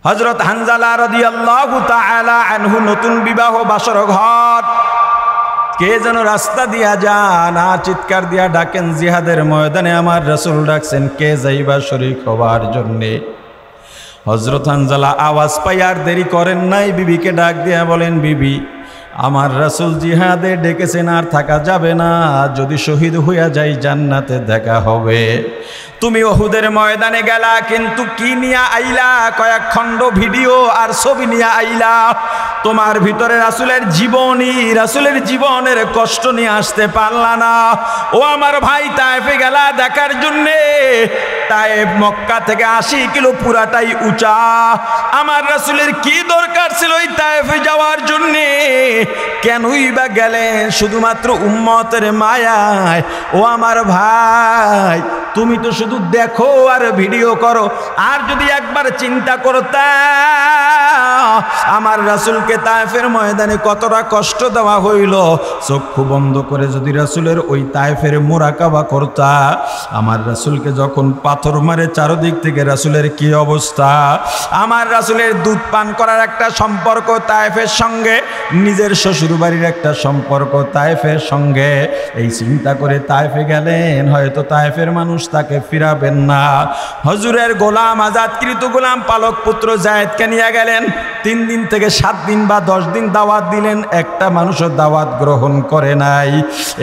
হযরত হানজালা রাদিয়াল্লাহু তাআলা আনহু নতুন বিবাহ বাসর ঘর, কে যেন রাস্তা দিয়া যান আর চিৎকার দিয়া ডাকেন, জিহাদের ময়দানে আমার রাসূল ডাকছেন, কে যাইবা শরীক হবার জন্যে। হযরত হানজালা আওয়াজ পাই আর দেরি করেন নাই, বিবিকে ডাক দিয়া বলেন, বিবি আমার রাসূল জিহাদে ডেকেছেন, আর থাকা যাবে না, যদি শহীদ হইয়া যাই জান্নাতে দেখা হবে। তুমি উহুদের ময়দানে গেলা, কিন্তু কি নিয়া আইলা? কয়েক খণ্ড ভিডিও আর ছবি নিয়ে আইলা। তোমার ভিতরে রাসূলের জীবনী, রাসূলের জীবনের কষ্ট নিয়ে আসতে পারলা না। ও আমার ভাই, তায়েফে গেলা দেখার জন্যে। তায়েফ মক্কা থেকে 80 কিলো, পুরাটাই উঁচা। আমার রাসূলের কি দরকার ছিল ওই তায়েফে যাওয়ার জন্যে? কেনই বা গেলেন? শুধুমাত্র উম্মতের মায়ায়। ও আমার ভাই, তুমি তো শুধু দেখো আর ভিডিও করো, আর যদি একবার চিন্তা করতা আমার রাসূলকে তায়েফের ময়দানে কতটা কষ্ট দেওয়া হইল, চক্ষু বন্ধ করে যদি রাসূলের ওই তায়েফের মুরাকাবা করতা, আমার রাসূলকে যখন পাথর মারে চারদিক থেকে রাসূলের কি অবস্থা। আমার রাসূলের দুধ পান করার একটা সম্পর্ক তায়েফের সঙ্গে, নিজের শ্বশুর বাড়ির একটা সম্পর্ক তায়েফের সঙ্গে। এই চিন্তা করে তায়েফে গেলেন, হয়তো তায়েফের মানুষ তাকে ফিরাবেন না। হুজুরের গোলাম, আজাদকৃত গোলাম পালক পুত্র যায়েদকে নিয়ে গেলেন। 3 দিন থেকে 7 দিন বা 10 দিন দাওয়াত দিলেন, একটা মানুষও দাওয়াত গ্রহণ করে নাই।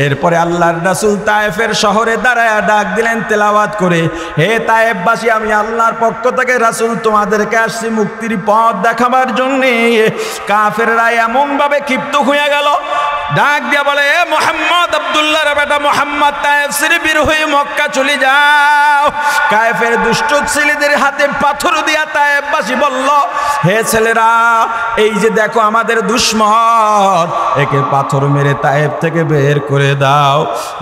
এরপরে আল্লাহর রাসূল তায়েফের শহরে দাঁড়ায়া ডাক দিলেন তেলাওয়াত করে, হে তায়েফবাসী, আমি আল্লাহর পক্ষ থেকে রাসূল তোমাদেরকে আসছি মুক্তির পথ দেখাবার জন্যে। কাফেররা এমন ভাবে ক্ষিপ্ত হয়ে গেল, ডাক দিয়া বলে, এ মুহাম্মদ, আব্দুল্লাহর বেটা মুহাম্মদ, তায়েফ ছেড়ে বের হয়ে মক্কা চলে যাও। কাফের দুষ্ট ছেলেদের হাতে পাথর দিয়া তায়েফবাসী বলল, হে ছেলেরা, এই যে দেখো আমাদের দুশমন, একে পাথর মেরে তায়েফ থেকে বের করে দাও।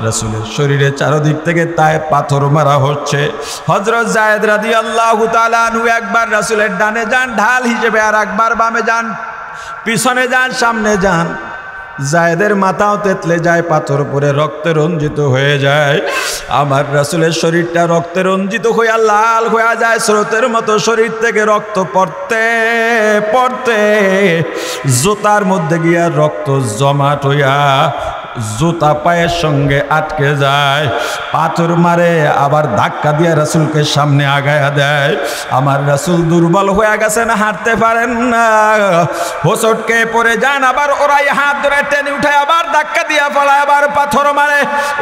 রাসূলের শরীরে চারদিক থেকে তায়েফ পাথর মারা হচ্ছে। হযরত যায়েদ রাদিয়াল্লাহু তাআলা আনহু একবার রাসূলের ডানে যান ঢাল হিসেবে, আর একবার বামে যান, পিছনে যান, সামনে যান। যায়েদের মাথাও তেতলে যায়, পাথর পরে রক্তে রঞ্জিত হয়ে যায়। আমার রাসূলের শরীরটা রক্তে রঞ্জিত হয়ে লাল হয়ে যায়, স্রোতের মতো শরীর থেকে রক্ত পড়তে পড়তে জুতার মধ্যে গিয়া রক্ত জমাট হইয়া জুতা পায়ের সঙ্গে আটকে যায়। পাথর মারে, আবার ধাক্কা দিয়ে রাসূলকে সামনে আগায়া দেয়। আমার রাসূল দুর্বল হয়ে গেছেন, হাঁটতে পারেন না, হোঁচটকে পড়ে যান। আবার ওরাই হাত ধরে টেনে উঠায়, আবার ধাক্কা দিয়া ফেলায়, আবার পাথর মারে।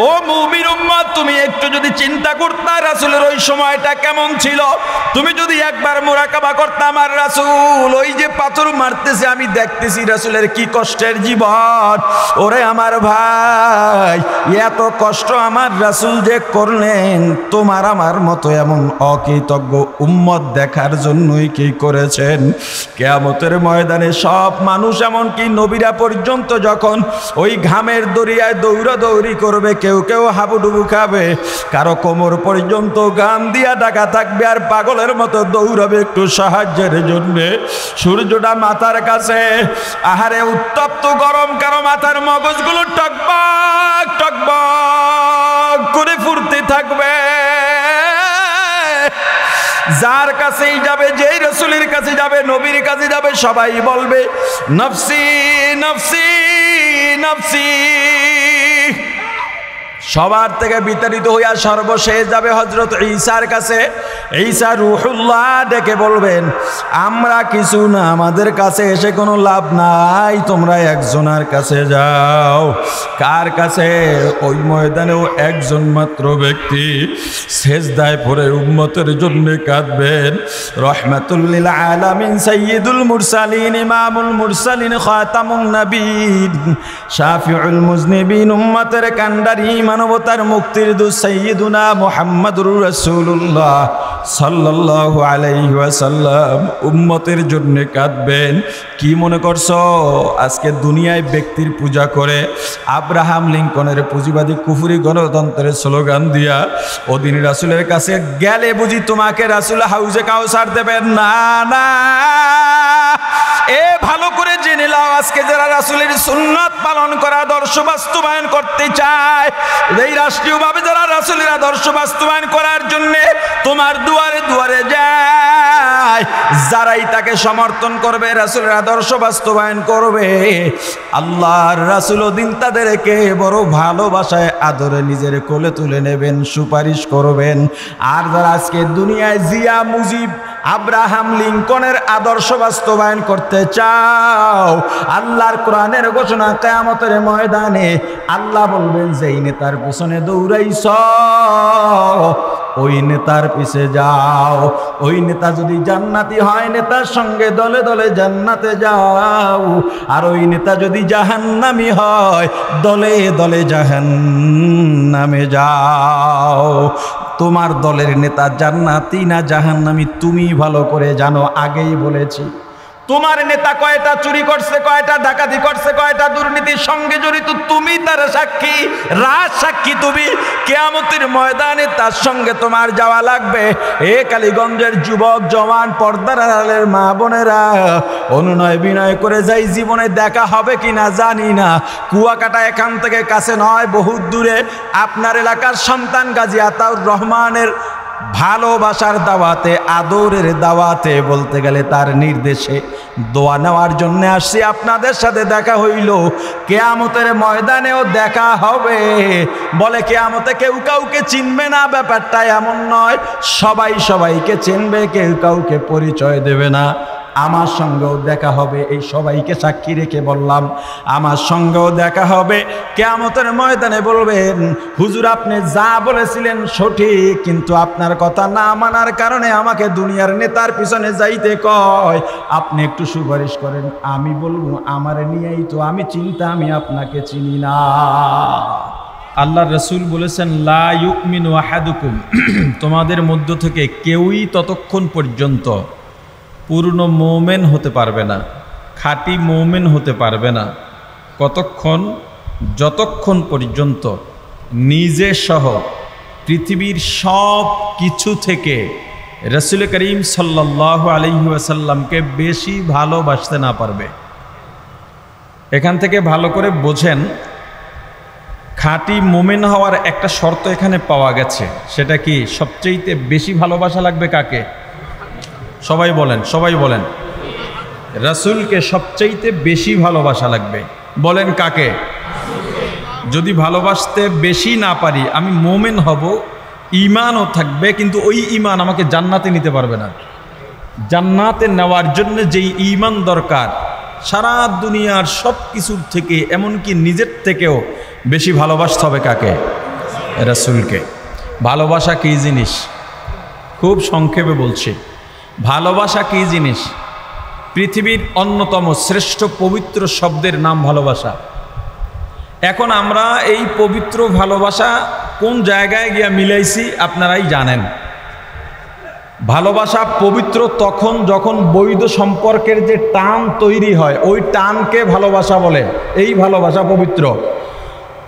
ও মুমিন উম্মত, তুমি একটু যদি চিন্তা করতা রাসূলের ওই সময়টা কেমন ছিল, তুমি যদি একবার মুরাকাবা করতা, আমার রাসূল ওই যে পাথর মারতেছে, আমি দেখতেছি রাসূলের কি কষ্টের জীবন। ওরে আমার ভাই, এত কষ্ট আমার রাসূল যে করলেন, তোমার আমার মতো এমন অকৃতজ্ঞ উম্মত দেখার জন্যই কি করেছেন। কিয়ামতের ময়দানে সব মানুষ, এমনকি নবীরা পর্যন্ত যখন ওই ঘামের দরিয়ায় দৌড়াদৌড়ি করবে, কেউ কেউ হাবুডুবু খাবে, কারো কোমর পর্যন্ত ঘাম দিয়া ঢাকা থাকবে, আর পাগলের মতো দৌড়াবে একটু সাহায্যের জন্যে। সূর্যটা মাথার কাছে, আহারে উত্তপ্ত গরম, কারো মাথার মগজগুলো টকবক টকবক করে ফুরতে থাকবে। যার কাছেই যাবে, যেই রাসূলের কাছে যাবে, নবীর কাছে যাবে, সবাই বলবে নফসি নফসি নফসি। সবার থেকে বিতাড়িত হইয়া সর্বশেষ যাবে হযরত ঈসার কাছে। ঈসা রূহুল্লাহ ডেকে বলবেন, আমরা কিছু না, আমাদের কাছে এসে কোনো লাভ নাই, তোমরা একজনের কাছে যাও। কার কাছে? ওই ময়দানেও একজন মাত্র ব্যক্তি সেজদায় পড়ে উম্মতের জন্য কাঁদবেন। রহমাতুল লিল আলামিন, সাইয়্যিদুল মুরসালিন, ইমামুল মুরসালিন, খাতামুন নবীন, শাফিউল মুজনিবিন, উম্মতের কান্ডারি, মানবতার মুক্তির দূত সাইয়্যিদুনা মুহাম্মাদুর রাসূলুল্লাহ সাল্লাল্লাহু আলাইহি ওয়াসাল্লাম উম্মতের জন্য কাঁদবেন। কি মনে করছো আজকে দুনিয়ায় ব্যক্তির পূজা করে, আব্রাহাম লিঙ্কনের পুঁজিবাদী কুফরি গণতন্ত্রের স্লোগান দিয়া ওদিন রাসূলের কাছে গেলে বুঝি তোমাকে রাসূল হাউজে কাউসার দেবেন? না না, এ ভালো করে জেনে নাও, আজকে যারা রাসূলের সুন্নাত পালন করা আদর্শ বাস্তবায়ন করতে চায়, এই রাষ্ট্রীয়ভাবে যারা রাসূলের আদর্শ বাস্তবায়ন করার জন্য তোমার দুয়ারে দুয়ারে যায়, দুনিয়ায় যারাই তাকে সমর্থন করবে, রাসূলের আদর্শ বাস্তবায়ন করবে, আল্লাহর রাসূল দিন তাদেরকে বড় ভালোবাসায় আদরে নিজের কোলে তুলে নেবেন, সুপারিশ করবেন। আর যারা আজকে দুনিয়ায় জিয়া, মুজিব, আব্রাহাম লিঙ্কনের আদর্শ বাস্তবায়ন করতে চাও, আল্লাহর কোরআনের ঘোষণা, কিয়ামতের ময়দানে আল্লাহ বলবেন যেই নেতার পিছনে দৌড়াইছ ওই নেতার পিছে যাও। ওই নেতা যদি জান্নাতি হয়, নেতার সঙ্গে দলে দলে জান্নাতে যাও। আর ওই নেতা যদি জাহান্নামী হয়, দলে দলে জাহান্নামে যাও। তোমার দলের নেতা জান্নাতি না জাহান্নামী তুমি ভালো করে জানো, আগেই বলেছি। তোমার নেতা কয়টা চুরি করছে, কয়টা ডাকাতি করছে, কয়টা দুর্নীতির সঙ্গে জড়িত, তুমি তার সাক্ষী, রাজ সাক্ষী তুমি। কিয়ামতের ময়দানে তার সঙ্গে তোমার যাওয়া লাগবে। এ কালীগঞ্জের যুবক জওয়ান, পর্দার আড়ালের মা বোনেরা, অনুনয় বিনয় করে যাই, জীবনে দেখা হবে কিনা জানি না। কুয়াকাটা এখান থেকে কাছে নয়, বহুত দূরে। আপনার এলাকার সন্তান গাজী আতাউর রহমানের ভালোবাসার দাওয়াতে, আদরের দাওয়াতে, বলতে গেলে তার নির্দেশে দোয়া নেওয়ার জন্য আসছি। আপনাদের সাথে দেখা হইল, কিয়ামতের ময়দানেও দেখা হবে। বলে কিয়ামতে কেউ কাউকে চিনবে না, ব্যাপারটা এমন নয়। সবাই সবাইকে চিনবে, কেউ কাউকে পরিচয় দেবে না। আমার সঙ্গেও দেখা হবে, এই সবাইকে সাক্ষী রেখে বললাম, আমার সঙ্গেও দেখা হবে। কিয়ামতের ময়দানে বলবেন, হুজুর আপনি যা বলেছিলেন সঠিক, কিন্তু আপনার কথা না মানার কারণে আমাকে দুনিয়ার নেতার পিছনে যাইতে কয়, আপনি একটু সুপারিশ করেন। আমি বলবো, আমারে নিয়েই তো আমি চিন্তা, আমি আপনাকে চিনি না। আল্লাহর রাসূল বলেছেন, লা ইউমিনু আহাদুকুম, তোমাদের মধ্য থেকে কেউই ততক্ষণ পর্যন্ত পূর্ণ মুমিন হতে পারবে না, খাঁটি মুমিন হতে পারবে না, কতক্ষণ, যতক্ষণ পর্যন্ত নিজে সহ পৃথিবীর সব কিছু থেকে রাসূল করিম সাল্লাল্লাহু আলাইহি ওয়াসাল্লামকে বেশি ভালোবাসতে না পারবে। এখান থেকে ভালো করে বোঝেন, খাঁটি মুমিন হওয়ার একটা শর্ত এখানে পাওয়া গেছে। সেটা কি? সবচেয়ে বেশি ভালোবাসা লাগবে কাকে? সবাই বলেন, সবাই বলেন। রাসূলকে সবচাইতে বেশি ভালোবাসা লাগবে। বলেন কাকে? যদি ভালোবাসতে বেশি না পারি, আমি মুমিন হব, ঈমানও থাকবে, কিন্তু ওই ঈমান আমাকে জান্নাতে নিতে পারবে না। জান্নাতে নেওয়ার জন্য যেই ঈমান দরকার, সারা দুনিয়ার সব কিছুর থেকে, এমনকি নিজের থেকেও বেশি ভালোবাসতে হবে কাকে? রাসূলকে। ভালোবাসা কী জিনিস? খুব সংক্ষেপে বলছি, ভালোবাসা কী জিনিস? পৃথিবীর অন্যতম শ্রেষ্ঠ পবিত্র শব্দের নাম ভালোবাসা। এখন আমরা এই পবিত্র ভালোবাসা কোন জায়গায় গিয়া মিলাইছি আপনারাই জানেন। ভালোবাসা পবিত্র তখন যখন বৈধ সম্পর্কের যে টান তৈরি হয়, ওই টানকে ভালোবাসা বলে, এই ভালোবাসা পবিত্র।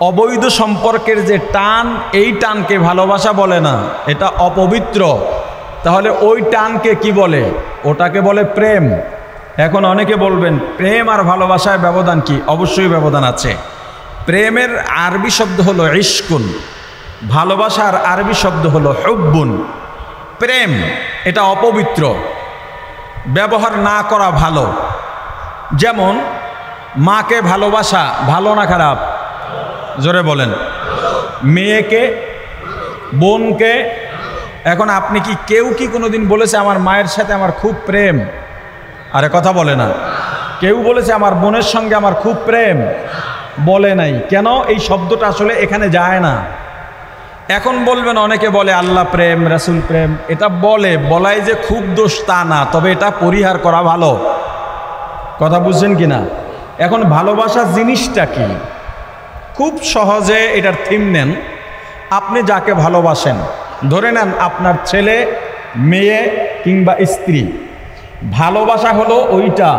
অবৈধ সম্পর্কের যে টান, এই টানকে ভালোবাসা বলে না, এটা অপবিত্র। তাহলে ওই টানকে কি বলে? ওটাকে বলে প্রেম। এখন অনেকে বলবেন, প্রেম আর ভালোবাসায় ব্যবধান কি? অবশ্যই ব্যবধান আছে। প্রেমের আরবি শব্দ হলো ইশকুন, ভালোবাসার আরবি শব্দ হলো হুব্বুন। প্রেম এটা অপবিত্র, ব্যবহার না করা ভালো। যেমন মাকে ভালোবাসা ভালো না খারাপ? জোরে বলেন। মেয়েকে, বোনকে। এখন আপনি কি, কেউ কি কোনোদিন বলেছে আমার মায়ের সাথে আমার খুব প্রেম? আরে কথা বলে না। কেউ বলেছে আমার বোনের সঙ্গে আমার খুব প্রেম? বলে নাই। কেন? এই শব্দটা আসলে এখানে যায় না। এখন বলবেন, অনেকে বলে আল্লাহ প্রেম, রাসূল প্রেম। এটা বলাই যে খুব দোষ তা না, তবে এটা পরিহার করা ভালো। কথা বুঝছেন কিনা? এখন ভালোবাসা জিনিসটা কি? খুব সহজে এটার থিম নেন। আপনি যাকে ভালোবাসেন, ধরে নেন আপনার ছেলে, মেয়ে কিংবা স্ত্রী। ভালোবাসা হলো ওইটা,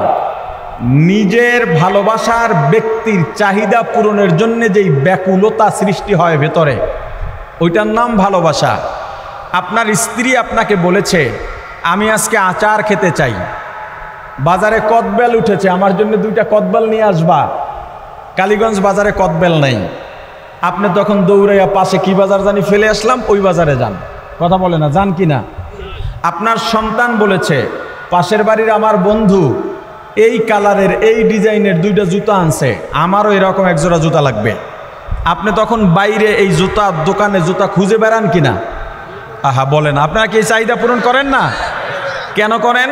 নিজের ভালোবাসার ব্যক্তির চাহিদা পূরণের জন্য যেই ব্যাকুলতা সৃষ্টি হয় ভেতরে, ওইটার নাম ভালোবাসা। আপনার স্ত্রী আপনাকে বলেছে, আমি আজকে আচার খেতে চাই, বাজারে কদবেল উঠেছে, আমার জন্য 2টা কদবেল নিয়ে আসবা। কালীগঞ্জ বাজারে কদবেল নাই। আপনি তখন দৌড়াইয়া পাশে কি বাজার জানি ফেলে আসলাম, ওই বাজারে যান। কথা বলে না, যান কি না? আপনার সন্তান বলেছে, পাশের বাড়ির আমার বন্ধু এই কালারের এই ডিজাইনের 2টা জুতা আনছে, আমারও এরকম এক জোড়া জুতা লাগবে। আপনি তখন বাইরে এই জুতার দোকানে জুতা খুঁজে বেড়ান কিনা? আহা বলেন, আপনারা কি এই চাহিদা পূরণ করেন না? কেন করেন?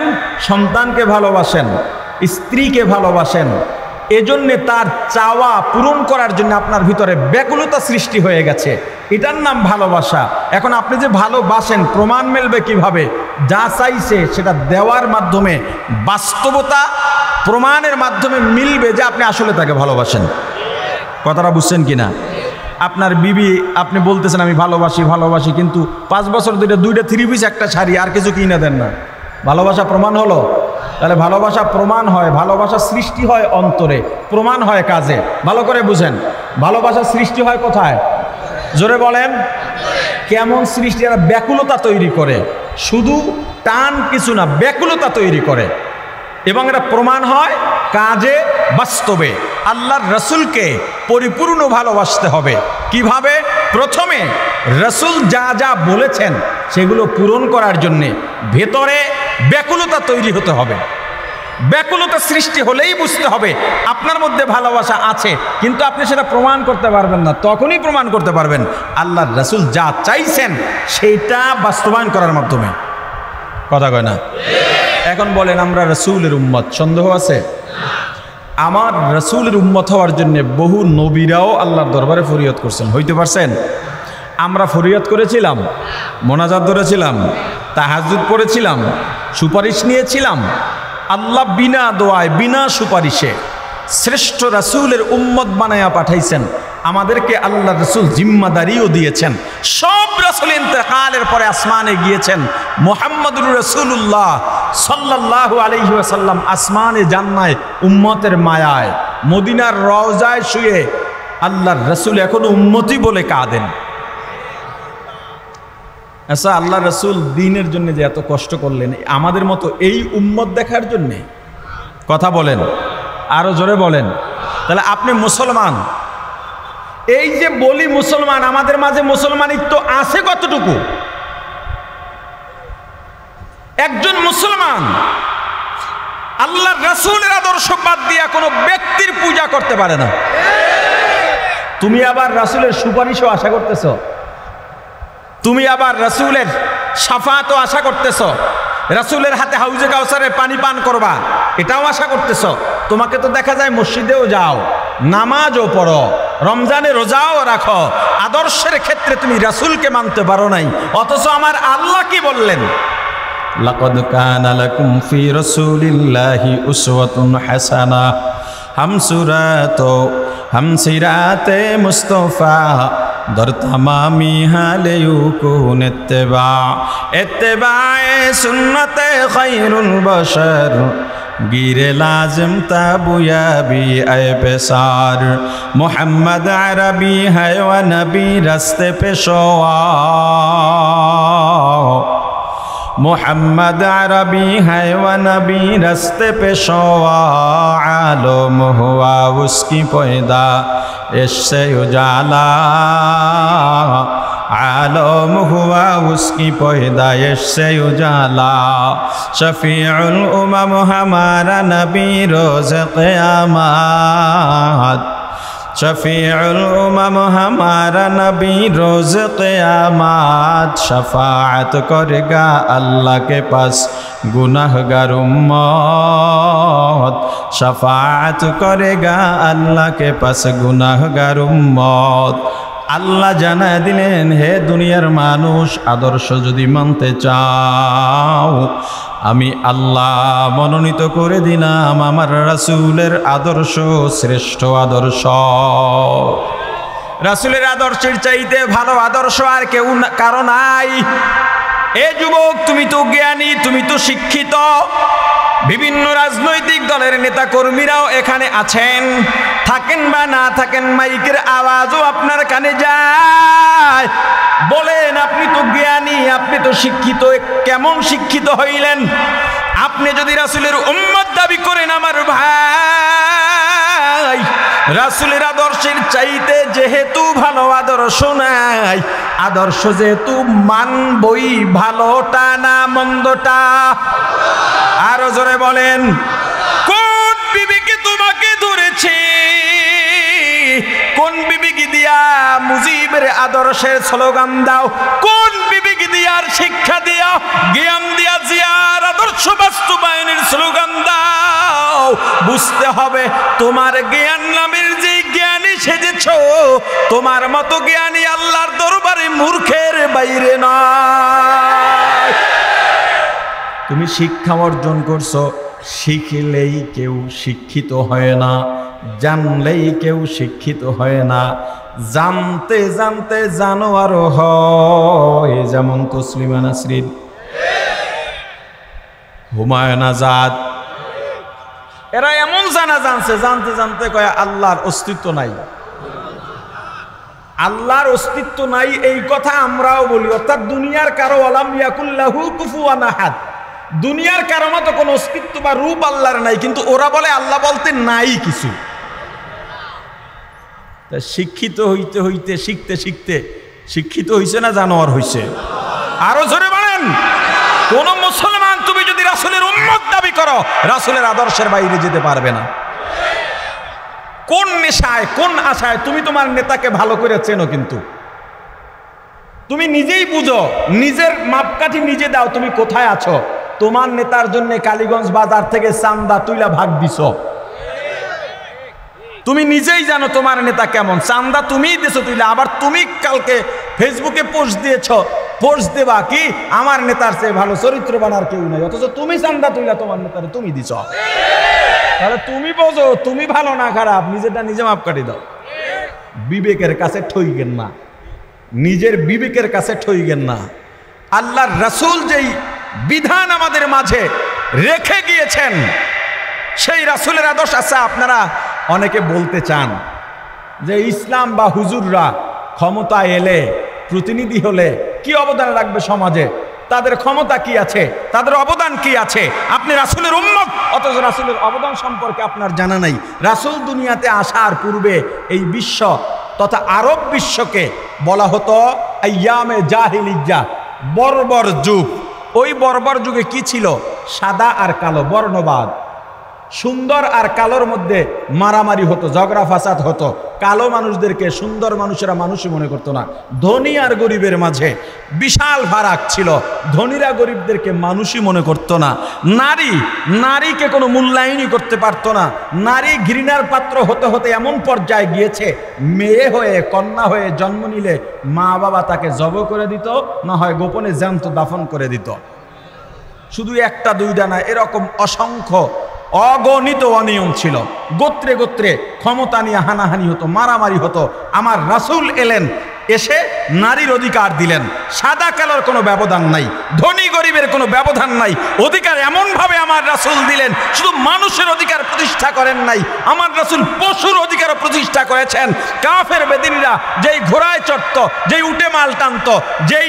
সন্তানকে ভালোবাসেন, স্ত্রীকে ভালোবাসেন, এজন্যে তার চাওয়া পূরণ করার জন্য আপনার ভিতরে ব্যাকুলতা সৃষ্টি হয়ে গেছে, এটার নাম ভালোবাসা। এখন আপনি যে ভালোবাসেন প্রমাণ মিলবে কিভাবে? যা চাইছে সেটা দেওয়ার মাধ্যমে, বাস্তবতা প্রমাণের মাধ্যমে মিলবে যে আপনি আসলে তাকে ভালোবাসেন। কথাটা বুঝছেন কিনা? আপনার বিবি, আপনি বলতেছেন আমি ভালোবাসি ভালোবাসি, কিন্তু 5 বছর ধরে 2টা 3 পিস একটা শাড়ি আর কিছু কিনে দেন না, ভালোবাসা প্রমাণ হলো? তাহলে ভালোবাসা প্রমাণ হয়, ভালোবাসা সৃষ্টি হয় অন্তরে, প্রমাণ হয় কাজে। ভালো করে বুঝেন, ভালোবাসা সৃষ্টি হয় কোথায়? জোরে বলেন। কেমন সৃষ্টি? এরা ব্যাকুলতা তৈরি করে, শুধু টান কিছু না, ব্যাকুলতা তৈরি করে, এবং এটা প্রমাণ হয় কাজে, বাস্তবে। আল্লাহর রসুলকে পরিপূর্ণ ভালোবাসতে হবে। কিভাবে? প্রথমে রসুল যা যা বলেছেন সেগুলো পূরণ করার জন্যে ভেতরে ব্যাকুলতা তৈরি হতে হবে। ব্যাকুলতা সৃষ্টি হলেই বুঝতে হবে আপনার মধ্যে ভালোবাসা আছে, কিন্তু আপনি সেটা প্রমাণ করতে পারবেন না। তখনই প্রমাণ করতে পারবেন আল্লাহর রসুল যা চাইছেন সেইটা বাস্তবায়ন করার মাধ্যমে। কথা কয় না? এখন বলেন, আমরা রসুলের উম্মত, সন্দেহ আছে? আমার রসুলের উম্মত হওয়ার জন্য বহু নবীরাও আল্লাহর দরবারে ফরিয়াদ করছেন, হইতে পারছেন? আমরা ফরিয়াদ করেছিলাম, মোনাজাত ধরেছিলাম, তাহাজ্জুদ পড়েছিলাম, সুপারিশ নিয়েছিলাম। আল্লাহ বিনা দোয়ায়, বিনা সুপারিশে শ্রেষ্ঠ রাসূলের উম্মত বানায়া পাঠাইছেন। আমাদেরকে আল্লাহ রসুল জিম্মাদারিও দিয়েছেন। সব রাসূল ইন্তেকালের পরে আসমানে গিয়েছেন। মুহাম্মদুর রাসূলুল্লাহ সাল্লাল্লাহু আলাইহি ওয়াসাল্লাম আসমানে জান্নায় উম্মতের মায়ায় মদিনার রওজায় শুয়ে আল্লাহর রসুল এখন উম্মতি বলে কাঁদেন। আচ্ছা, আল্লাহ রসুল দ্বীনের জন্য যে এত কষ্ট করলেন, আমাদের মতো এই উম্মত দেখার জন্যে? কথা বলেন, আরো জোরে বলেন। তাহলে আপনি মুসলমান, এই যে বলি মুসলমান, আমাদের মাঝে মুসলমানিত্ব আছে কতটুকু? একজন মুসলমান আল্লাহর রাসূলের আদর্শ বাদ দিয়া কোনো ব্যক্তির পূজা করতে পারে না। তুমি আবার রাসূলের সুপারিশও আশা করতেছ, তুমি আবার রাসূলের শাফাআতও আশা করতেছ, রাসূলের হাতে হাউজে কাউসারের পানি পান করবা এটাও আশা করতেছ। তোমাকে তো দেখা যায় মসজিদেও যাও, নামাজও পড়ো, রমজানে রোজাও রাখো, আদর্শের ক্ষেত্রে তুমি রাসূলকে মানতে পারো নাই। অথচ আমার আল্লাহ কি বললেন? লাকাদ কানা লাকুম ফি রাসূলিল্লাহি উসওয়াতুন হাসানাহ। हम सिराते मुस्तफ़ा दर तमामी हाले युकून इत्तिबाए सुन्नते खैरुल बशर गिरे लाजिम ताबुयाबी ऐ बेसार मोहम्मद अरबी है व नबी रस्ते पेशवा मोहम्मद अरबी है व नबी रस्ते पेशवा आलम हुआ उसकी पैदा इससे उजाला आलम हुआ उसकी पैदाइश से उजाला शफीउल उमम हमारा नबी रोज़ क़यामत शफीउल उमम हमारा नबी रोज़ क़यामत शफाअत करेगा अल्लाह के पास गुनाहगार उम्मत शफाअत करेगा अल्लाह के पास गुनाहगार उम्मत। আল্লাহ জানায় দিলেন, হে দুনিয়ার মানুষ, আদর্শ যদি মানতে চাও আমি আল্লাহ মনোনীত করে দিলাম আমার রাসূলের আদর্শ শ্রেষ্ঠ আদর্শ। রাসূলের আদর্শের চাইতে ভালো আদর্শ আর কেউ কারো নাই। এ যুবক, তুমি তো জ্ঞানী, তুমি তো শিক্ষিত, বিভিন্ন রাজনৈতিক দলের নেতা কর্মীরাও এখানে আছেন, থাকেন বা না থাকেন মাইকের আওয়াজও আপনার কানে যায়। বলেন, আপনি তো জ্ঞানী, আপনি তো শিক্ষিত, কেমন শিক্ষিত হইলেন? আপনি যদি রাসূলের উম্মত দাবি করেন আমার ভাই, রাসূলের আদর্শ আদর্শের চাইতে যেহেতু ভালো আদর্শ নাই, আদর্শ যেহেতু মানবই ভালোটা না মন্দটা। আরো জোরে বলেন, কোন বিবিকে তোমাকে ধরেছে? কোন বিবিকে দিয়া মুজিবের আদর্শের স্লোগান দাও? কোন বিবিকে দিয়ার শিক্ষা দিয়া জ্ঞান দিয়া জিয়ার আদর্শ বাস্তবায়নের স্লোগান দাও? বুঝতে হবে তোমার জ্ঞান নামের যে জ্ঞানী সেজেছ, তোমার মতো জ্ঞানী আল্লাহর দরবারে মূর্খের বাইরে নয়। তুমি শিক্ষা অর্জন করছো, শিখলেই কেউ শিক্ষিত হয় না, জানলেই কেউ শিক্ষিত হয় না। জানতে জানতে জানোয়ারও হয়, যেমন তসলিমা নাসরিন, হুমায়ুন আজাদ, এরা এমন জানছে, জানতে জানতে কয় আল্লাহর অস্তিত্ব নাই। আল্লাহর অস্তিত্ব নাই এই কথা আমরাও বলি, অর্থাৎ দুনিয়ার কারো আলাম ইয়াকুল্লাহু কুফুয়ান আহাদ, দুনিয়ার কারো মতো কোনো অস্তিত্ব বা রূপ আল্লাহর নাই, কিন্তু ওরা বলে আল্লাহ বলতে নাই কিছু। শিক্ষিত হইতে হইতে শিখতে শিখতে শিক্ষিত হইছে না জানোয়ার হইছে? আরো জোরে বলেন। কোন মুসলমান তুমি যদি রাসূলের উম্মত দাবি করো, রাসূলের আদর্শের বাইরে যেতে পারবে না। কোন নেশায়, কোন আশায়? তুমি তোমার নেতাকে ভালো করে চেনো, কিন্তু তুমি নিজেই বুঝো, নিজের মাপকাঠি নিজে দাও, তুমি কোথায় আছো। তোমার নেতার জন্য কালীগঞ্জ বাজার থেকে চান্দা তুইলা ভাগ দিছ, তুমি নিজেই জানো তোমার নেতা কেমন। চান্দা তুমিই দিছো তুইলা, আবার তুমি কালকে ফেসবুকে পোস্ট দিয়েছ, পোস্ট দেবা কি আমার নেতার চেয়ে ভালো চরিত্রবান আর কেউ নাই, অথচ তুমি চান্দা তুইলা তোমার নেতারে তুমি দিছ। তাহলে তুমি বোঝো তুমি ভালো না খারাপ, নিজেরটা নিজে মাপ কাটি দাও। বিবেকের কাছে ঠইগেন না, নিজের বিবেকের কাছে ঠইগেন না। আল্লাহর রাসূল যেই বিধান আমাদের মাঝে রেখে গিয়েছেন, সেই রাসূলের আদর্শ আছে। আপনারা অনেকে বলতে চান যে ইসলাম বা হুজুররা ক্ষমতা এলে, প্রতিনিধি হলে কি অবদান রাখবে সমাজে, তাদের ক্ষমতা কি আছে, তাদের অবদান কি আছে। আপনি রাসূলের উম্মত, অথচ রাসূলের অবদান সম্পর্কে আপনার জানা নাই। রাসূল দুনিয়াতে আসার পূর্বে এই বিশ্ব তথা আরব বিশ্বকে বলা হতো আইয়ামে জাহিলিয়া, বর্বর যুগ। ওই বর্বর যুগে কি ছিল? সাদা আর কালো, বর্ণবাদ। সুন্দর আর কালোর মধ্যে মারামারি হতো, ঝগড়া ফাসাদ হতো। কালো মানুষদেরকে সুন্দর মানুষেরা মানুষই মনে করতো না। ধনী আর গরিবের মাঝে বিশাল ফারাক ছিল, ধনীরা গরিবদেরকে মানুষই মনে করতো না। নারীকে কোনো মূল্যায়নই করতে পারতো না। নারী ঘৃণার পাত্র হতে হতে এমন পর্যায়ে গিয়েছে, মেয়ে হয়ে কন্যা হয়ে জন্ম নিলে মা বাবা তাকে জব করে দিত, না হয় গোপনে জ্যান্ত দাফন করে দিত। শুধু একটা দুইটা না, এরকম অসংখ্য অগণিত অনিয়ম ছিল। গোত্রে গোত্রে ক্ষমতা নিয়ে হানাহানি হতো, মারামারি হতো। আমার রাসূল এলেন, এসে নারীর অধিকার দিলেন। সাদা কালোর কোনো ব্যবধান নাই, ধনী গরিবের কোনো ব্যবধান নাই। অধিকার এমনভাবে আমার রাসূল দিলেন, শুধু মানুষের অধিকার প্রতিষ্ঠা করেন নাই, আমার রাসূল পশুর অধিকারও প্রতিষ্ঠা করেছেন। কাফের বেদিনীরা যেই ঘোড়ায় চড়ত, যেই উটে মাল টানত, যেই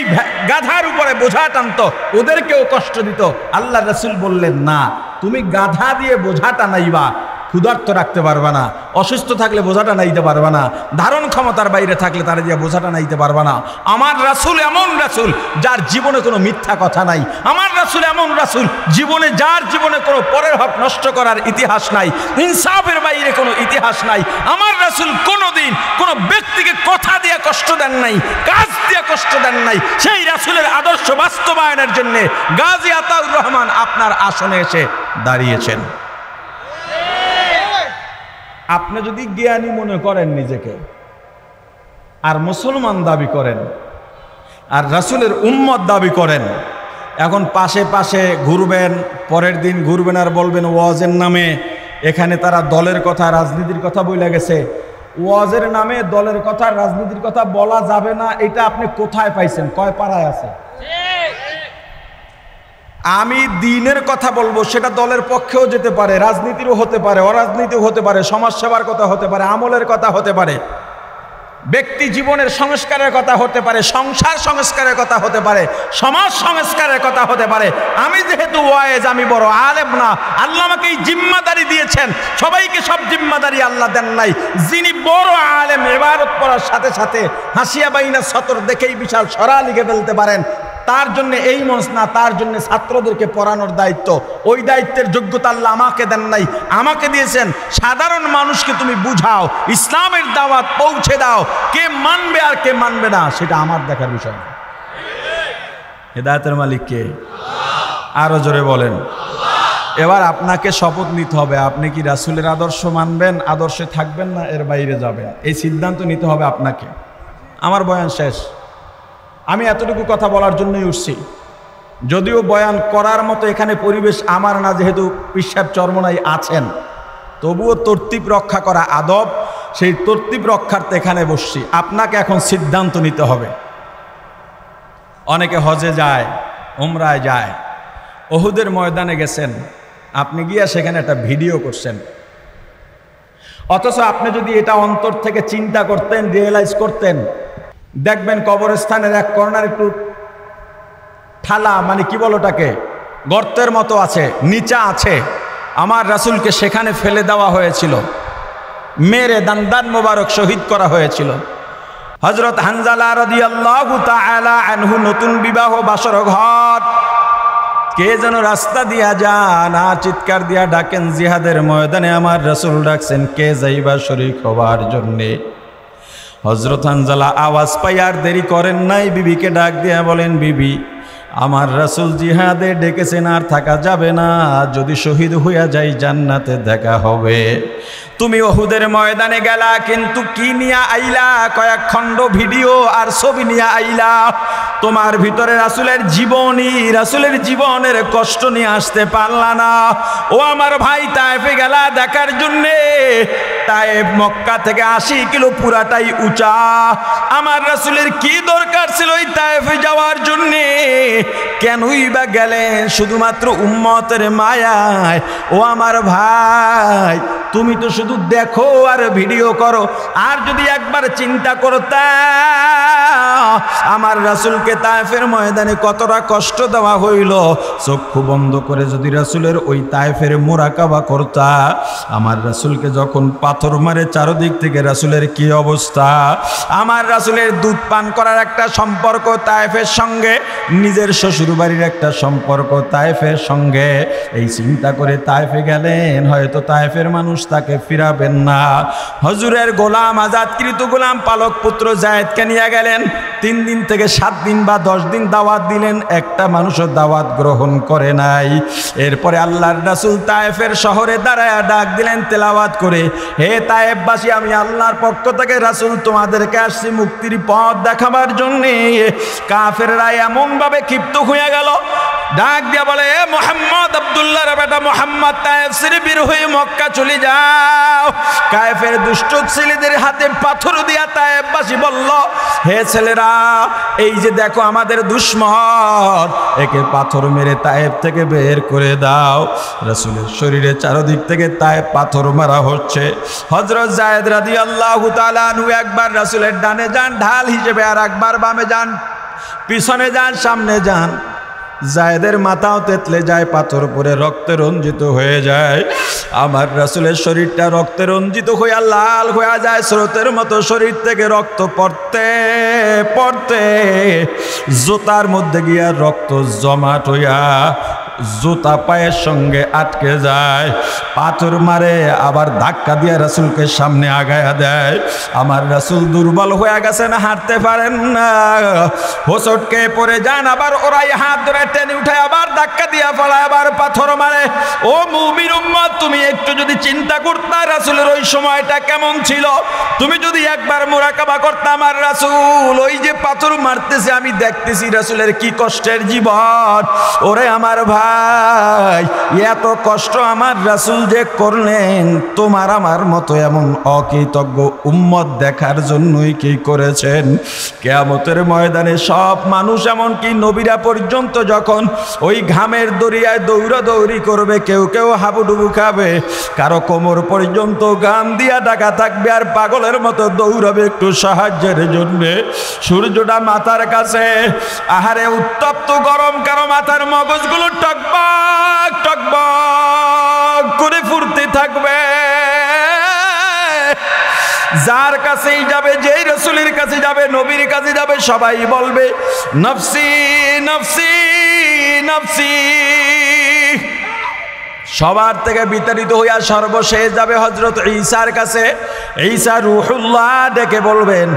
গাধার উপরে বোঝা টানত, ওদেরকেও কষ্ট দিত। আল্লাহ রাসূল বললেন, না, তুমি গাধা দিয়ে বোঝা টানাইবা, ক্ষুধার্ত রাখতে পারবা না। অসুস্থ থাকলে বোঝাটা নাইতে পারবা না। ধারণ ক্ষমতার বাইরে থাকলে তারা দিয়ে বোঝাটা নাইতে পারবা না। আমার রাসূল এমন রাসূল যার জীবনে কোনো মিথ্যা কথা নাই। আমার রাসূল এমন রাসূল যার জীবনে কোনো পরের হক নষ্ট করার ইতিহাস নাই, ইনসাফের বাইরে কোনো ইতিহাস নাই। আমার রাসূল কোনোদিন কোনো ব্যক্তিকে কথা দিয়ে কষ্ট দেন নাই, কাজ দিয়ে কষ্ট দেন নাই। সেই রাসূলের আদর্শ বাস্তবায়নের জন্য গাজী আতাউর রহমান আপনার আসনে এসে দাঁড়িয়েছেন। আপনি যদি জ্ঞানী মনে করেন নিজেকে, আর মুসলমান দাবি করেন, আর রাসূলের উম্মত দাবি করেন, এখন পাশে পাশে ঘুরবেন, পরের দিন ঘুরবেন আর বলবেন ওয়াজের নামে এখানে তারা দলের কথা, রাজনীতির কথা বলে গেছে। ওয়াজের নামে দলের কথা, রাজনীতির কথা বলা যাবে না, এটা আপনি কোথায় পাইছেন? কয় পাড়ায় আছে? আমি দ্বীনের কথা বলবো, সেটা দলের পক্ষেও যেতে পারে, রাজনীতিরও হতে পারে, অরাজনীতিও হতে পারে, সমাজসেবার কথা হতে পারে, আমলের কথা হতে পারে। ব্যক্তি জীবনের সংস্কারের কথা হতে পারে, সংসার সংস্কারের কথা হতে পারে, সমাজ সংস্কারের কথা হতে পারে। আমি যেহেতু ওয়াইজ, আমি বড় আলেম না, আল্লাহ আমাকে এই জিম্মাদারি দিয়েছেন। সবাইকে সব জিম্মাদারি আল্লাহ দেন নাই। যিনি বড় আলেম, ইবাদত করার সাথে সাথে হাসিয়া বাইনা সতর দেখেই বিশাল সরা লিখে ফেলতে পারেন, তার জন্য এই মঞ্চ না, তার জন্য ছাত্রদেরকে পড়ানোর দায়িত্ব। ওই দায়িত্বের যোগ্যতা আল্লাহ আমাকে দেন নাই, আমাকে দিয়েছেন। সাধারণ মানুষকে তুমি বুঝাও, ইসলামের দাওয়াত পৌঁছে দাও। কে মানবে আর কে মানবে না সেটা আমার দেখার বিষয় না। হেদায়েতের মালিক কে? আরো জোরে বলেন। এবার আপনাকে শপথ নিতে হবে, আপনি কি রাসূলের আদর্শ মানবেন, আদর্শে থাকবেন, না এর বাইরে যাবেন। এই সিদ্ধান্ত নিতে হবে আপনাকে। আমার বয়ান শেষ। আমি এতটুকু কথা বলার জন্যই উঠছি। যদিও বয়ান করার মতো এখানে পরিবেশ আমার না, যেহেতু পীর সাহেব চরমনাই আছেন, তবুও তরতিব রক্ষা করা আদব, সেই তরতিব রক্ষার্থে এখানে বসছি। আপনাকে এখন সিদ্ধান্ত নিতে হবে। অনেকে হজে যায়, উমরায় যায়, উহুদের ময়দানে গেছেন, আপনি গিয়া সেখানে একটা ভিডিও করছেন। অথচ আপনি যদি এটা অন্তর থেকে চিন্তা করতেন, রিয়েলাইজ করতেন, দেখবেন কবরস্থানের এক কর্নার একটু ঠালা, মানে কি বলোটাকে, গর্তের মতো আছে, নিচা আছে। আমার রাসূলকে সেখানে ফেলে দেওয়া হয়েছিল, মেরে দান্দান মোবারক শহীদ করা হয়েছিল। হযরত হানজালা রাদিয়াল্লাহু তাআলা আনহু নতুন বিবাহ বাসর ঘর, কে যেন রাস্তা দিয়া যান, আর চিৎকার দিয়া ডাকেন, জিহাদের ময়দানে আমার রাসূল ডাকছেন, কে যাইবা শরীক হবার জন্যে। হযরত হানজালা আওয়াজ পাই আর দেরি করেন নাই, বিবিকে ডাক দিয়া বলেন, বিবি আমার রাসূল জিহাদে ডেকেছেন, আর থাকা যাবে না, যদি শহীদ হইয়া যাই জান্নাতে দেখা হবে। তুমি উহুদের ময়দানে গেলা, কিন্তু কি নিয়া আইলা? কয়েক খণ্ড ভিডিও আর ছবি নিয়া আইলা। তোমার ভিতরে রাসূলের জীবনী, রাসূলের জীবনের কষ্ট নিয়ে আসতে পারলা না। ও আমার ভাই, তায়েফে গেলা দেখার জন্যে। তায়েফ মক্কা থেকে 80 কিলো, পুরাটাই উঁচা। আমার রাসূলের কি দরকার ছিল ওই তায়েফে যাওয়ার জন্যে? কেনই বা গেলেন? শুধুমাত্র উম্মতের মায়ায়। ও আমার ভাই, তুমি তো শুধু দেখো আর ভিডিও করো। আর যদি একবার চিন্তা করতা আমার রাসূলকে তায়েফের ময়দানে কতটা কষ্ট দেওয়া হইল, চক্ষু বন্ধ করে যদি রাসূলের ওই তায়েফের মুরাকাবা করতা, আমার রাসূলকে যখন পাথর মারে চারদিক থেকে, রাসূলের কি অবস্থা। আমার রাসূলের দুধ পান করার একটা সম্পর্ক তায়েফের সঙ্গে, নিজের শ্বশুর বাড়ির একটা সম্পর্ক তায়েফের সঙ্গে। এই চিন্তা করে তায়েফে গেলেন, হয়তো তায়েফের মানুষ তাকে ফিরাবেন না। হুজুরের গোলাম, আজাদকৃত গোলাম পালক পুত্র যায়েদকে নিয়ে গেলেন। 3 দিন থেকে 7 দিন বা 10 দিন দাওয়াত দিলেন, একটা মানুষও দাওয়াত গ্রহণ করে নাই। এরপরে আল্লাহর রাসূল তায়েফের শহরে দাঁড়ায় ডাক দিলেন তেলাওয়াত করে, হে তায়েফবাসী, আমি আল্লাহর পক্ষ থেকে রাসূল তোমাদেরকে আসছি মুক্তির পথ দেখাবার জন্যে। কাফেররা এমন ভাবে ক্ষিপ্ত হয়ে গেল, ডাক দিয়া বলে, এ মুহাম্মদ, আব্দুল্লাহর বেটা মুহাম্মদ, তায়েফ ছেড়ে বের হয়ে মক্কা চলে যাও। কাফের দুষ্ট ছেলেদের হাতে পাথর দিয়া তায়েফবাসী বলল, হে ছেলেরা, এই যে দেখো আমাদের দুশমন, একে পাথর মেরে তায়েফ থেকে বের করে দাও। রাসূলের শরীরে চারদিক থেকে তায়েফ পাথর মারা হচ্ছে। হযরত যায়েদ রাদিয়াল্লাহু তাআলা আনহু একবার রাসূলের ডানে যান ঢাল হিসেবে, আর একবার বামে যান, পিছনে যান, সামনে যান। যায়েদের মাথাও তেতলে যায়, পাথর পরে রক্তে রঞ্জিত হয়ে যায়। আমার রাসূলের শরীরটা রক্তে রঞ্জিত হইয়া লাল হয়ে যায়, স্রোতের মতো শরীর থেকে রক্ত পড়তে পড়তে জুতার মধ্যে গিয়া রক্ত জমাট হইয়া জুতা পায়ের সঙ্গে আটকে যায়। পাথর মারে, আবার ধাক্কা দিয়ে রাসূলকে সামনে আগায়া দেয়। আমার রাসূল দুর্বল হয়ে গেছেন, হাঁটতে পারেন না, হোঁচটকে পড়ে যান। আবার ওরাই হাত ধরে টেনে উঠে আবার ধাক্কা দিয়া পড়ায়, আবার পাথর মারে। ও মুমিন উম্মত, তুমি একটু যদি চিন্তা করতা রাসূলের ওই সময়টা কেমন ছিল, তুমি যদি একবার মুরাকাবা করতা, আমার রাসূল ওই যে পাথর মারতেছে, আমি দেখতেছি রাসূলের কি কষ্টের জীবন। ওরে আমার ভাই, এত কষ্ট আমার রাসূল যে করলেন, তোমার আমার মতো এমন অকৃতজ্ঞ উম্মত দেখার জন্যই কি করেছেন। কিয়ামতের ময়দানে সব মানুষ, এমনকি নবীরা পর্যন্ত যখন ওই ঘামের দরিয়ায় দৌড়াদৌড়ি করবে, কেউ কেউ হাবুডুবু খাবে, কারণ কারো কোমর পর্যন্ত গাম দিয়া ঢাকা থাকবে আর পাগলের মতো দৌড়াবে একটু সাহায্যের জন্য। সূর্যটা মাথার কাছে, আহারে উত্তপ্ত গরম, কারো মাথার মগজগুলো টকবক টকবক করে ফুরতে থাকবে। যার কাছেই যাবে, যেই রাসূলের কাছে যাবে, নবীর কাছে যাবে, সবাই বলবে নফসি নফসি নফসি। সবার থেকে বিতাড়িত হইয়া সর্বশেষ যাবে হযরত ঈসার কাছে। ঈসা রূহুল্লাহ ডেকে বলবেন,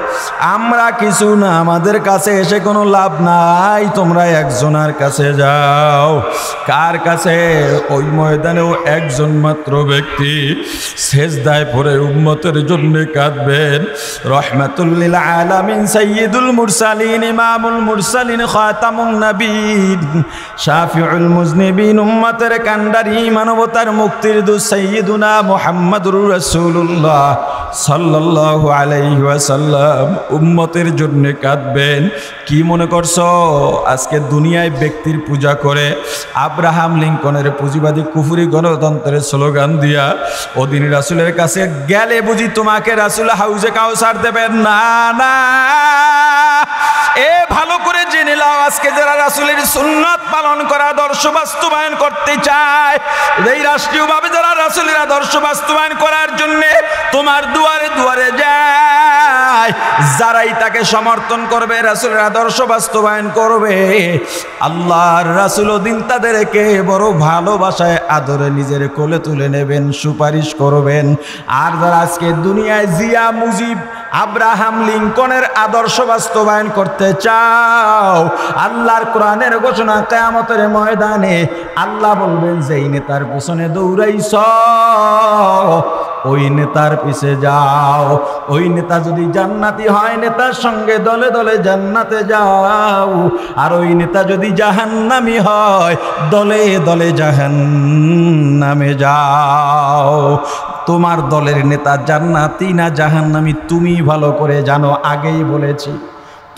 আমরা কিছু না, আমাদের কাছে এসে কোনো লাভ নাই, তোমরা একজনের কাছে যাও। কার কাছে? ওই ময়দানেও একজন মাত্র ব্যক্তি সেজদায় পড়ে উম্মতের জন্য কাঁদবেন। রহমাতুল লিল আলামিন, সাইয়্যিদুল মুরসালিন, ইমামুল মুরসালিন, খাতামুন নবীন, শাফিউল মুজনিবিন, উম্মতের কান্ডারি, মানবতার মুক্তির দূত সাইয়্যিদুনা মুহাম্মাদুর রাসূলুল্লাহ সাল্লাল্লাহু আলাইহি ওয়াসাল্লাম উম্মতের জন্য কাঁদবেন। কি মনে করছো আজকে দুনিয়ায় ব্যক্তির পূজা করে আব্রাহাম লিঙ্কনের পুঁজিবাদী কুফরি গণতন্ত্রের স্লোগান দিয়া ওদিন রাসূলের কাছে গেলে বুঝি তোমাকে রাসূল হাউজে কাউসার দেবেন? না না, এ ভালো করে জেনে নাও, আজকে যারা রাসূলের সুন্নাত পালন করা আদর্শ বাস্তবায়ন করতে চায়, এই রাষ্ট্রীয়ভাবে যারা রাসূলের আদর্শ বাস্তবায়ন করার জন্য তোমার দুয়ারে দুয়ারে যায়, যারাই তাকে সমর্থন করবে, রাসূলের আদর্শ বাস্তবায়ন করবে, আল্লাহর রাসূল ওদিন তাদেরকে বড় ভালোবাসায় আদরে নিজের কোলে তুলে নেবেন, সুপারিশ করবেন। আর যারা আজকে দুনিয়ায় জিয়া, মুজিব, আব্রাহাম লিঙ্কনের আদর্শ বাস্তবায়ন করতে চাও, আল্লাহর কোরআনের ঘোষণা, কিয়ামতের ময়দানে আল্লাহ বলবেন, যেই নেতার পিছনে দৌড়াইছ ওই নেতার পিছে যাও। ওই নেতা যদি জান্নাতি হয়, নেতার সঙ্গে দলে দলে জান্নাতে যাও। আর ওই নেতা যদি জাহান্নামী হয়, দলে দলে জাহান্নামে যাও। তোমার দলের নেতা জান্নাতি না জাহান্নামী তুমি ভালো করে জানো, আগেই বলেছি।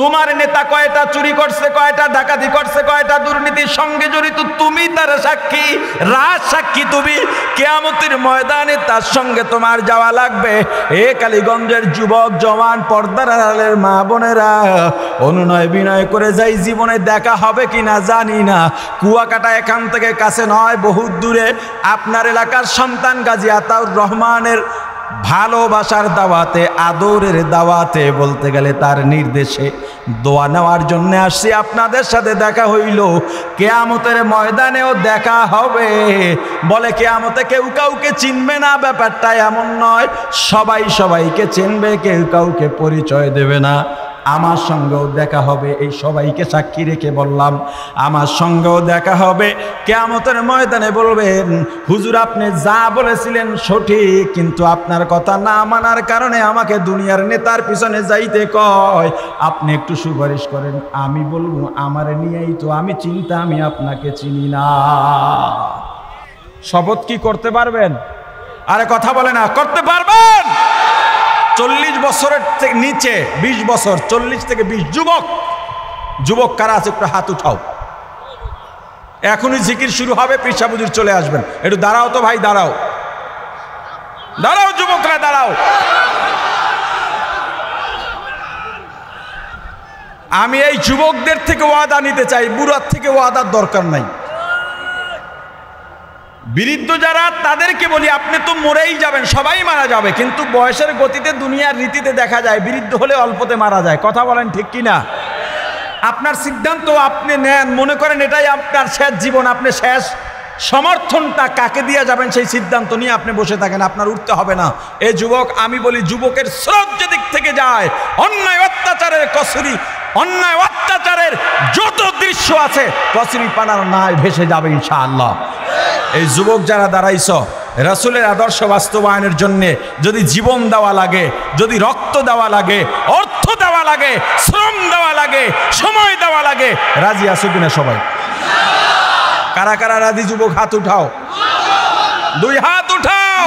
তোমার নেতা কয়টা চুরি করছে, কয়টা ডাকাতি করছে, কয়টা দুর্নীতির সঙ্গে জড়িত, তুমি তার সাক্ষী, রাজ সাক্ষী তুমি। কিয়ামতের ময়দানে তার সঙ্গে তোমার যাওয়া লাগবে। এ কালীগঞ্জের যুবক জওয়ান, পর্দার আড়ালের মা বোনেরা, অনুনয় বিনয় করে যাই, জীবনে দেখা হবে কিনা জানি না। কুয়াকাটা এখান থেকে কাছে নয়, বহুত দূরে। আপনার এলাকার সন্তান গাজী আতাউর রহমানের ভালোবাসার দাওয়াতে, আদরের দাওয়াতে, বলতে গেলে তার নির্দেশে দোয়া নেওয়ার জন্য আসছি। আপনাদের সাথে দেখা হইল, কিয়ামতের ময়দানেও দেখা হবে। বলে কিয়ামতে কেউ কাউকে চিনবে না, ব্যাপারটা এমন নয়, সবাই সবাইকে চিনবে, কেউ কাউকে পরিচয় দেবে না। আমার সঙ্গেও দেখা হবে, এই সবাইকে সাক্ষী রেখে বললাম, আমার সঙ্গেও দেখা হবে। কিয়ামতের ময়দানে বলবেন, হুজুর আপনি যা বলেছিলেন সঠিক, কিন্তু আপনার কথা না মানার কারণে আমাকে দুনিয়ার নেতার পিছনে যাইতে কয়, আপনি একটু সুপারিশ করেন। আমি বলবো, আমার নিয়েই তো আমি চিন্তা, আমি আপনাকে চিনি না। শপথ কি করতে পারবেন? আরে কথা বলে না, করতে পারবেন? 40 বছরের থেকে নিচে, 20 বছর, 40 থেকে 20, যুবক কারা আছে একটু হাত উঠাও। এখনই জিকির শুরু হবে, পীর হুজুর চলে আসবেন। একটু দাঁড়াও তো ভাই, দাঁড়াও দাঁড়াও, যুবকরা দাঁড়াও। আমি এই যুবকদের থেকে ওয়াদা নিতে চাই, বুড়ার থেকে ওয়াদার দরকার নাই। বৃদ্ধ যারা, তাদেরকে বলি, আপনি তো মরেই যাবেন, সবাই মারা যাবে, কিন্তু বয়সের গতিতে, দুনিয়ার রীতিতে দেখা যায় বৃদ্ধ হলে অল্পতে মারা যায়। কথা বলেন ঠিক কিনা? আপনার সিদ্ধান্ত আপনি নেন, মনে করেন এটাই আপনার শেষ জীবন, আপনি শেষ সমর্থনটা কাকে দিয়ে যাবেন সেই সিদ্ধান্ত নিয়ে আপনি বসে থাকেন, আপনার উঠতে হবে না। এ যুবক, আমি বলি যুবকের স্রোত যেদিক থেকে যায়, অন্যায় অত্যাচারের কসুরি, অন্যায় অত্যাচারের যত দৃশ্য আছে, কসুরি পানার নাই ভেসে যাবে ইনশাআল্লাহ। এই যুবক যারা দাঁড়াইছ, রাসূলের আদর্শ বাস্তবায়নের জন্যে যদি জীবন দেওয়া লাগে, যদি রক্ত দেওয়া লাগে, অর্থ দেওয়া লাগে, শ্রম দেওয়া লাগে, সময় দেওয়া লাগে, রাজি আছো কিনা সবাই? কারা কারা রাজি? যুবক হাত উঠাও, 2 হাত উঠাও।